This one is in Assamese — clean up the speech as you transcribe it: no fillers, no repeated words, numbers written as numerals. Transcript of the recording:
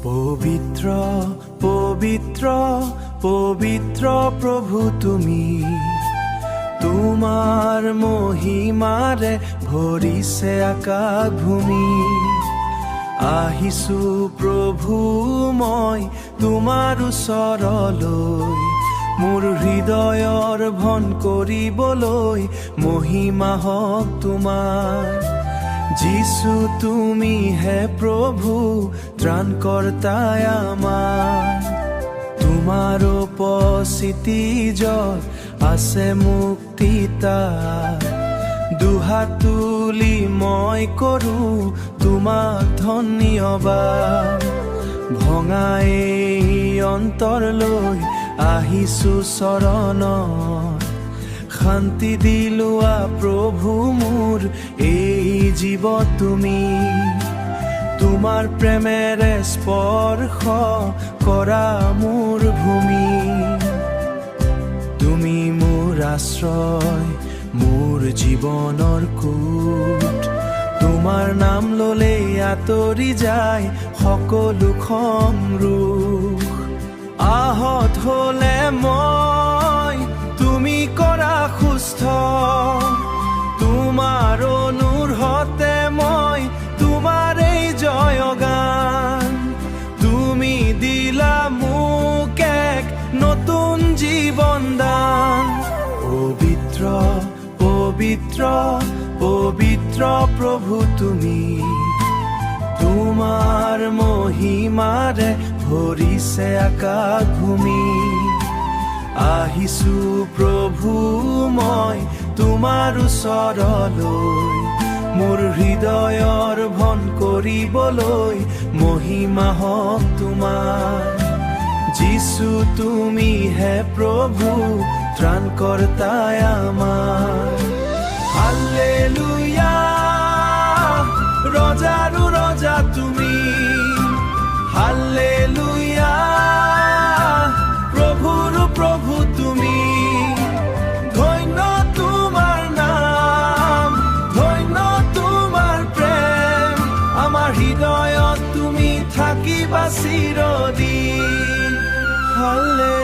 পবিত্ৰ পবিত্ৰ পবিত্ৰ প্ৰভু তুমি, তোমাৰ মহিমাৰে ভৰিছে আকাশ ভূমি। আহিছো প্ৰভু মই তোমাৰ ওচৰলৈ, মোৰ হৃদয়ৰ ভন কৰিবলৈ, মহিমা হওক তোমাৰ। যিছু তুমি হে প্ৰভু, ত্ৰাণকৰ্তাই আমাৰ। তোমাৰ উপস্থিতি য'ত আছে মুক্তি তাত, দুহাত তুলি মই কৰোঁ তোমাক ধন্যবাদ। ভঙা এই অন্তৰলৈ আহিছো চৰণত, শান্তি দিলোৱা প্ৰভু মোৰ এই জীৱ তুমি। তোমাৰ প্ৰেমেৰে স্পৰ্শ কৰা মোৰ ভূমি। তুমি মোৰ আশ্ৰয়, মোৰ জীৱনৰ কোট। তোমাৰ নাম ল'লেই আঁতৰি যায় সকলো খং ৰোষ। আহত হ'লে মই তুমি কৰা সুস্থ, তোমাৰ অনুৰোধতে মই তোমাৰ এই জয়গান। তুমি দিলা মোক এক নতুন জীৱন দান। পবিত্ৰ পবিত্ৰ পবিত্ৰ প্ৰভু তুমি, তোমাৰ মহিমাৰে ভৰিছে আকাশ ভূমি। আহিছো প্ৰভু মই তোমাৰ ওচৰলৈ, মোৰ হৃদয়ৰ ভন কৰিবলৈ, মহিমা হওক তোমাৰ। যিছু তুমি হে প্ৰভু, ত্ৰাণকৰ্তাই আমাৰ। হাল্লেলুয়া, ৰজাৰো ৰজা তুমি। হাল্লেলুয়া, প্ৰভুৰো প্ৰভু তুমি। ধন্য তোমাৰ নাম, ধন্য তোমাৰ প্ৰেম। আমাৰ হৃদয়ত তুমি থাকিবা চিৰদিন। হাল্লেলুয়া।